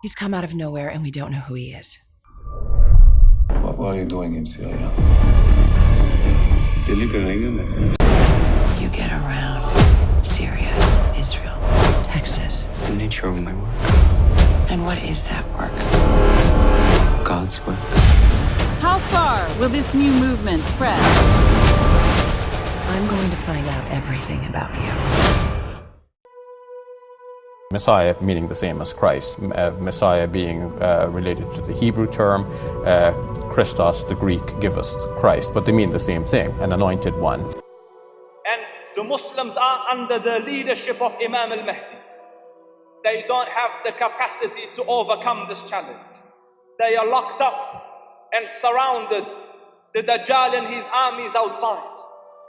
He's come out of nowhere and we don't know who he is. What are you doing in Syria? Delivering a message. You get around Syria, Israel, Texas. It's the nature of my work. And what is that work? God's work. How far will this new movement spread? I'm going to find out everything about you. Messiah meaning the same as Christ, Messiah being related to the Hebrew term, Christos, the Greek, give us Christ, but they mean the same thing, an anointed one. And the Muslims are under the leadership of Imam al-Mahdi. They don't have the capacity to overcome this challenge. They are locked up and surrounded, the Dajjal and his armies outside.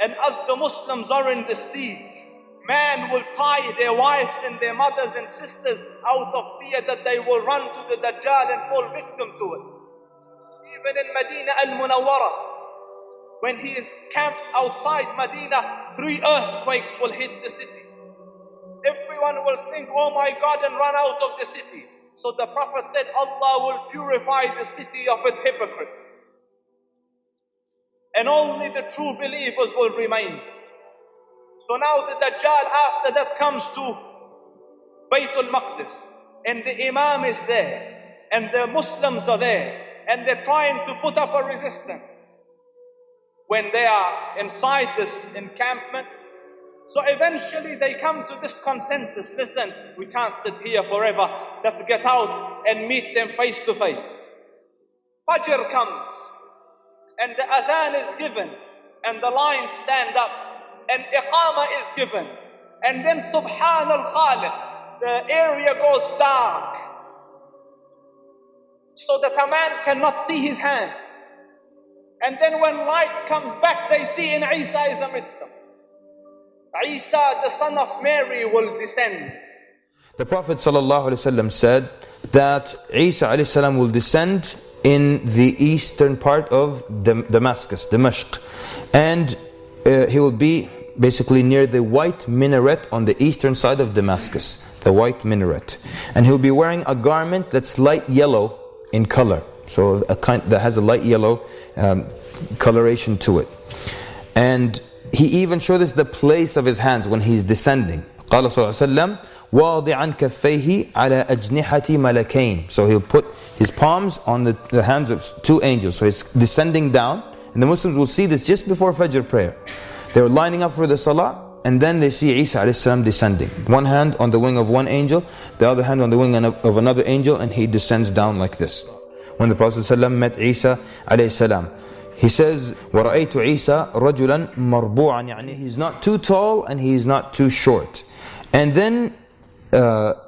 And as the Muslims are in the siege, man will tie their wives and their mothers and sisters out of fear that they will run to the Dajjal and fall victim to it. Even in Medina al-Munawwara, when he is camped outside Medina, 3 earthquakes will hit the city. Everyone will think, oh my God, and run out of the city. So the Prophet said, Allah will purify the city of its hypocrites. And only the true believers will remain. So now the Dajjal after that comes to Baytul Maqdis, and the Imam is there, and the Muslims are there, and they're trying to put up a resistance. When they are inside this encampment, so eventually they come to this consensus, listen, we can't sit here forever, let's get out and meet them face to face. Fajr comes, and the adhan is given, and the lines stand up, and iqama is given, and then Subhan al-Khaliq, the area goes dark, so that a man cannot see his hand. And then when light comes back, they see in Isa is amidst them. Isa, the son of Mary, will descend. The Prophet ﷺ said that Isa ﷺ will descend in the eastern part of Damascus, Dimashq, and he will be basically near the white minaret on the eastern side of Damascus, the white minaret, and he'll be wearing a garment that's light yellow in color, so a kind that has a light yellow coloration to it. And he even showed us the place of his hands when he's descending. قال صلى الله عليه وسلم واضعا كفيه على أجنحة ملكين. So he'll put his palms on the hands of 2 angels. So he's descending down, and the Muslims will see this just before Fajr prayer. They're lining up for the Salah, and then they see Isa a.s. descending. One hand on the wing of one angel, the other hand on the wing of another angel, and he descends down like this. When the Prophet ﷺ met Isa a.s., he says, وَرَأَيْتُ عِيسَى رَجُلًا مَرْبُوعًا, يعني he's not too tall and he's not too short. And then مُسْبِطَ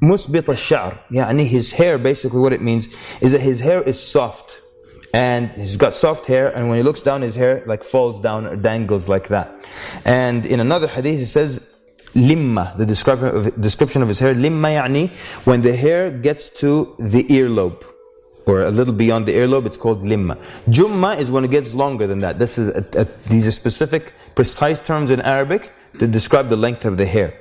الشَّعْرِ, يعني his hair, basically what it means is that his hair is soft. And he's got soft hair, and when he looks down, his hair like falls down or dangles like that. And in another hadith it says limma, the description of his hair, limma يعني when the hair gets to the earlobe, or a little beyond the earlobe, it's called limma. Jumma is when it gets longer than that. This is these are specific, precise terms in Arabic to describe the length of the hair.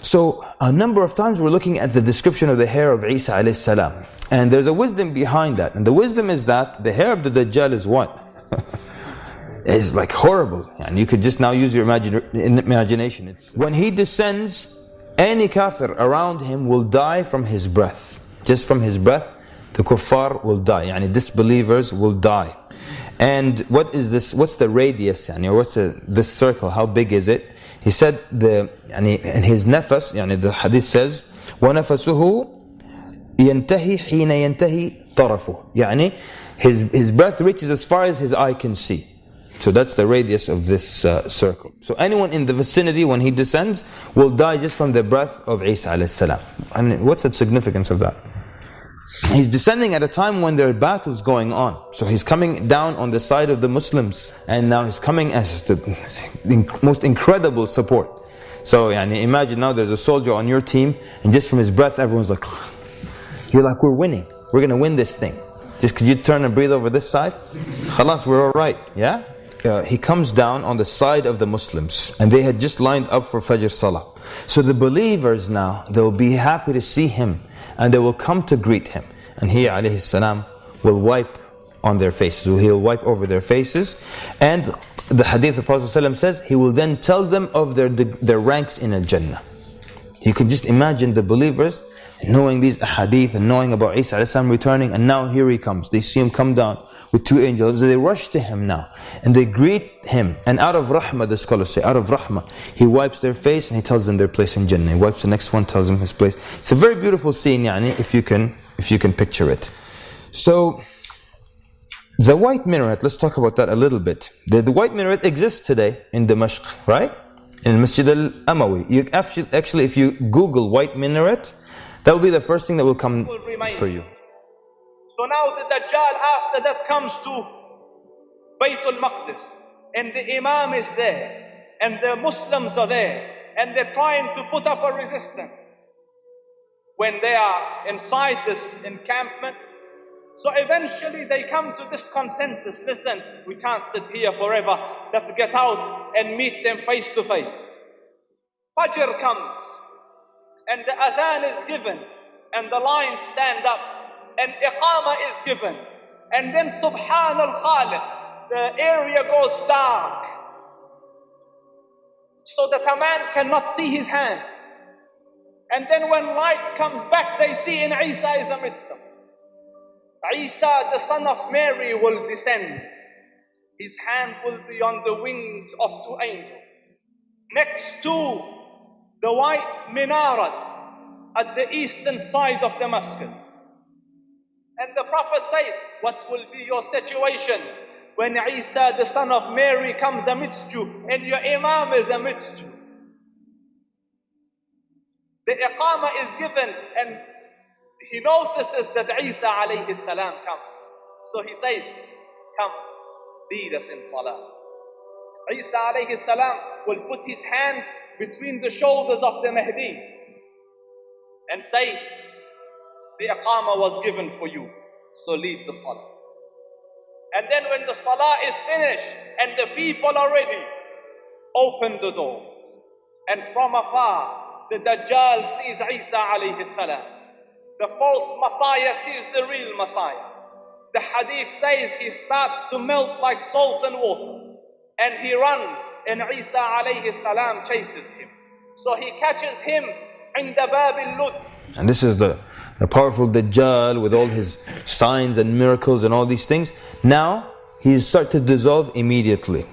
So a number of times we're looking at the description of the hair of Isa alayhi salam, and there's a wisdom behind that. And the wisdom is that the hair of the Dajjal is what? It's like horrible, and you could just now use your imagination. When he descends, any kafir around him will die from his breath. Just from his breath, the kuffar will die, yani disbelievers will die. And what is this? What's the radius? Yani, or what's this circle? How big is it? He said and his nafas, yani the hadith says, وَنَفَسُهُ يَنْتَهِي حِينَ يَنْتَهِي طَرَفُهُ, يعني his breath reaches as far as his eye can see. So that's the radius of this circle. So anyone in the vicinity when he descends will die just from the breath of Isa alayhi salam. And what's the significance of that? He's descending at a time when there are battles going on. So he's coming down on the side of the Muslims, and now he's coming as the most incredible support. So imagine now there's a soldier on your team, and just from his breath everyone's like, you're like, we're winning, we're gonna win this thing. Just could you turn and breathe over this side? Khalas, we're alright, yeah? He comes down on the side of the Muslims, and they had just lined up for Fajr Salah. So the believers now, they'll be happy to see him, and they will come to greet him. And he, alayhi salam, will wipe on their faces. He'll wipe over their faces. And the hadith of the Prophet ﷺ says, he will then tell them of their ranks in al-Jannah. You can just imagine the believers knowing these hadith and knowing about Isa alayhi salam returning, and now here he comes. They see him come down with two angels. They rush to him now and they greet him, and out of rahmah, the scholars say, out of rahmah, he wipes their face and he tells them their place in Jannah. He wipes the next one, tells them his place. It's a very beautiful scene, if you can picture it. So the white minaret, let's talk about that a little bit. The white minaret exists today in Damascus, right? In Masjid al-Amawi. You actually, if you Google white minaret, that will be the first thing that will come for you. So now the Dajjal after that comes to Baytul Maqdis, and the Imam is there, and the Muslims are there, and they're trying to put up a resistance. When they are inside this encampment, so eventually they come to this consensus. Listen, we can't sit here forever. Let's get out and meet them face to face. Fajr comes, and the adhan is given, and the lines stand up, and iqama is given, and then subhan al-khaliq, the area goes dark, so that a man cannot see his hand. And then when light comes back, they see in Isa is amidst them. Isa, the son of Mary, will descend. His hand will be on the wings of two angels, next to the white minaret at the eastern side of Damascus. And the Prophet says, what will be your situation when Isa, the son of Mary, comes amidst you and your Imam is amidst you? The iqama is given, and he notices that Isa alayhi salam comes. So he says, come, lead us in salah. Isa alayhi salam will put his hand between the shoulders of the Mahdi and say, the iqama was given for you, so lead the salah. And then when the salah is finished and the people are ready, open the doors. And from afar, the Dajjal sees Isa alayhi salam. The false Messiah sees the real Messiah. The hadith says he starts to melt like salt and water, and he runs, and Isa alayhi salam chases him. So he catches him in the Bab al-Lud. And this is the powerful Dajjal with all his signs and miracles and all these things. Now he starts to dissolve immediately.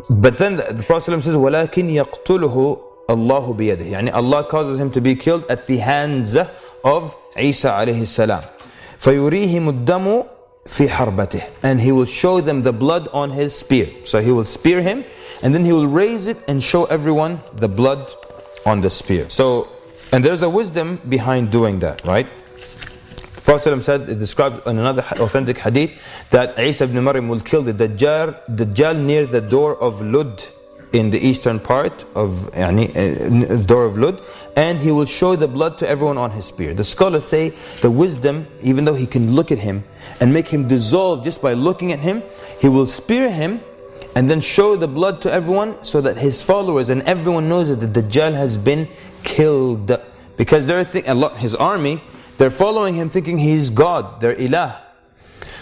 But then the Prophet says, وَلَكِنْ يَقْتُلُهُ اللَّهُ بِيَدِهِ. Yani Allah causes him to be killed at the hands of Isa alayhi salam. فَيُرِيهِمُ الدَّمُ فِي حَرْبَتِهِ. And he will show them the blood on his spear. So he will spear him, and then he will raise it and show everyone the blood on the spear. So, and there's a wisdom behind doing that, right? The Prophet said, it described in another authentic hadith, that Isa ibn Maryam will kill the Dajjal near the door of Lud, in the eastern part of door of Lud, and he will show the blood to everyone on his spear. The scholars say the wisdom, even though he can look at him and make him dissolve just by looking at him, he will spear him and then show the blood to everyone, so that his followers and everyone knows that the Dajjal has been killed. Because they're his army, they're following him thinking he's God, they're ilah.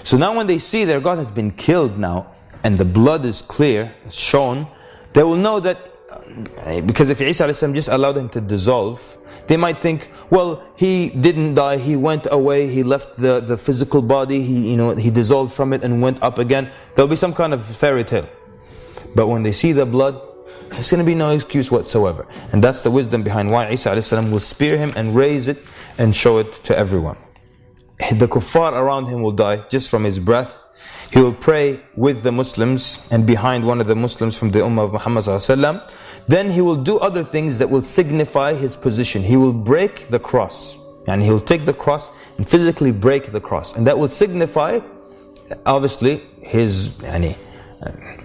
So now when they see their God has been killed now, and the blood is clear, it's shown, they will know that, because if Isa a.s. just allowed him to dissolve, they might think, well, he didn't die, he went away, he left the physical body, he dissolved from it and went up again. There'll be some kind of fairy tale. But when they see the blood, there's going to be no excuse whatsoever. And that's the wisdom behind why Isa a.s. will spear him and raise it and show it to everyone. The kuffar around him will die just from his breath. He will pray with the Muslims and behind one of the Muslims from the Ummah of Muhammad ﷺ. Then he will do other things that will signify his position. He will break the cross, and he will take the cross and physically break the cross, and that will signify, obviously, his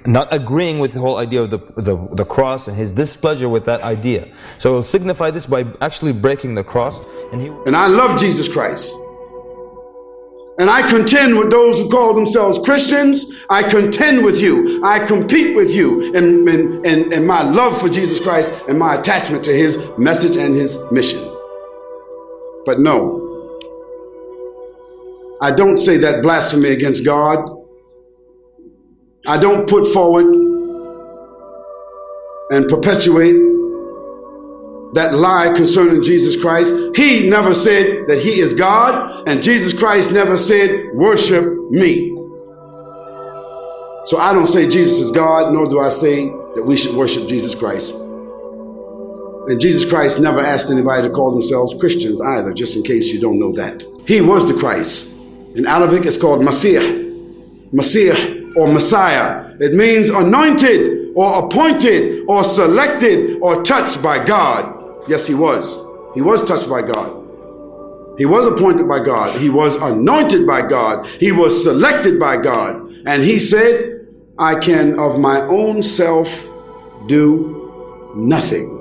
not agreeing with the whole idea of the cross and his displeasure with that idea. So he will signify this by actually breaking the cross. And I love Jesus Christ. And I contend with those who call themselves Christians. I contend with you. I compete with you in my love for Jesus Christ and my attachment to his message and his mission. But no, I don't say that blasphemy against God. I don't put forward and perpetuate that lie concerning Jesus Christ. He never said that he is God, and Jesus Christ never said, worship me. So I don't say Jesus is God, nor do I say that we should worship Jesus Christ. And Jesus Christ never asked anybody to call themselves Christians either, just in case you don't know that. He was the Christ. In Arabic, it's called Masih. Masih or Messiah. It means anointed or appointed or selected or touched by God. Yes, he was. He was touched by God. He was appointed by God. He was anointed by God. He was selected by God. And he said, I can of my own self do nothing.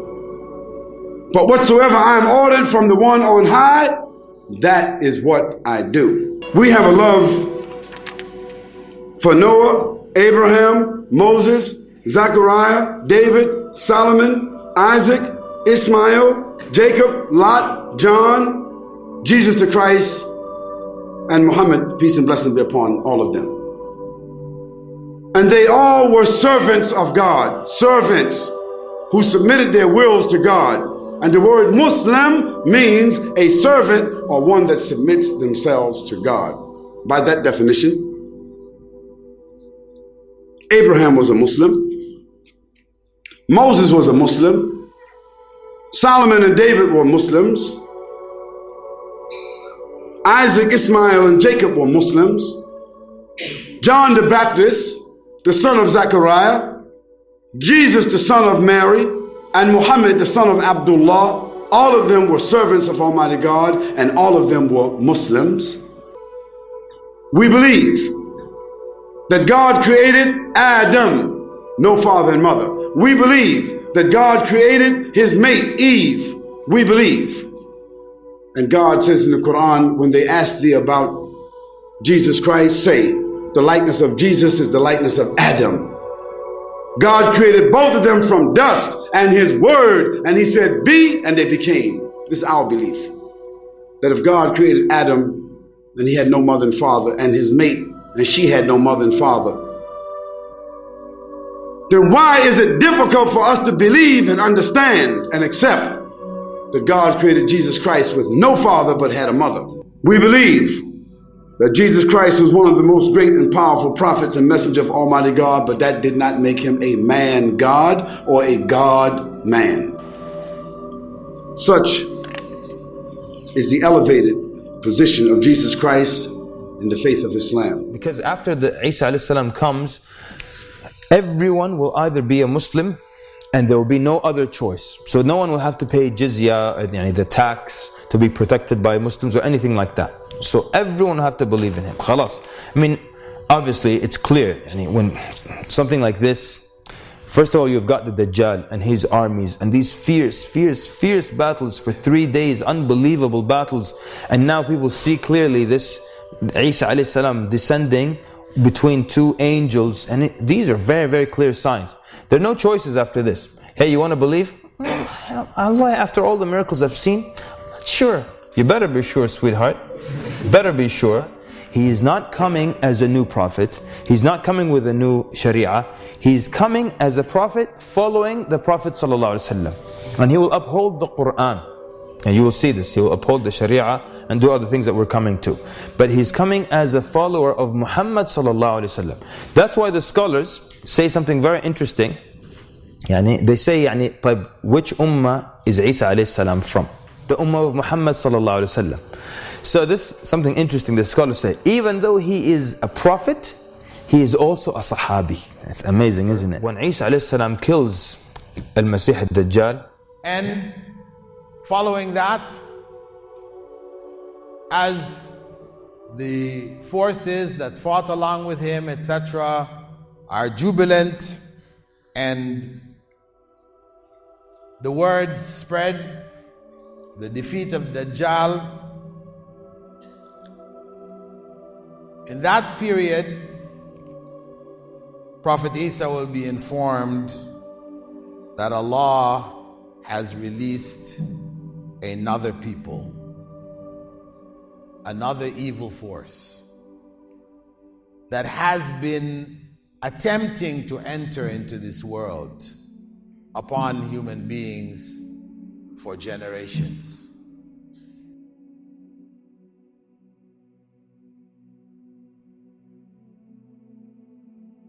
But whatsoever I am ordered from the one on high, that is what I do. We have a love for Noah, Abraham, Moses, Zechariah, David, Solomon, Isaac, Ismail, Jacob, Lot, John, Jesus the Christ, and Muhammad, peace and blessings be upon all of them. And they all were servants of God, servants who submitted their wills to God. And the word Muslim means a servant or one that submits themselves to God. By that definition, Abraham was a Muslim. Moses was a Muslim. Solomon and David were Muslims. Isaac, Ismail, and Jacob were Muslims. John the Baptist, the son of Zechariah, Jesus, the son of Mary, and Muhammad, the son of Abdullah, all of them were servants of Almighty God, and all of them were Muslims. We believe that God created Adam, no father and mother. We believe that God created his mate, Eve. We believe. And God says in the Quran, when they ask thee about Jesus Christ, say, the likeness of Jesus is the likeness of Adam. God created both of them from dust and his word, and he said, be, and they became. This is our belief. That if God created Adam, and he had no mother and father, and his mate, and she had no mother and father, then why is it difficult for us to believe and understand and accept that God created Jesus Christ with no father but had a mother? We believe that Jesus Christ was one of the most great and powerful prophets and messenger of Almighty God, but that did not make him a man God or a God man. Such is the elevated position of Jesus Christ in the faith of Islam. Because after the Isa alayhi salam comes, everyone will either be a Muslim and there will be no other choice. So no one will have to pay jizya, the tax, to be protected by Muslims or anything like that. So everyone will have to believe in him. Khalas. I mean, obviously it's clear. When something like this, first of all, you've got the Dajjal and his armies and these fierce battles for 3 days, unbelievable battles. And now people see clearly this Isa alayhi salam descending between two angels, and these are very, very clear signs. There are no choices after this. Hey, you want to believe? Allah, after all the miracles I've seen, sure. You better be sure, sweetheart. Better be sure. He is not coming as a new prophet. He's not coming with a new Sharia. He's coming as a prophet following the Prophet ﷺ. And he will uphold the Quran. And you will see this. He will uphold the Sharia and do other things that we're coming to. But he's coming as a follower of Muhammad ﷺ. That's why the scholars say something very interesting. They say, which ummah is Isa alayhi salam from? The ummah of Muhammad sallallahu alaihi wasallam. So this something interesting the scholars say. Even though he is a prophet, he is also a sahabi. It's amazing, isn't it? When Isa alayhi salam kills al-Masih al-Dajjal, and following that, as the forces that fought along with him, etc., are jubilant, and the word spread, the defeat of Dajjal. In that period, Prophet Isa will be informed that Allah has released another people. another evil force that has been attempting to enter into this world upon human beings for generations.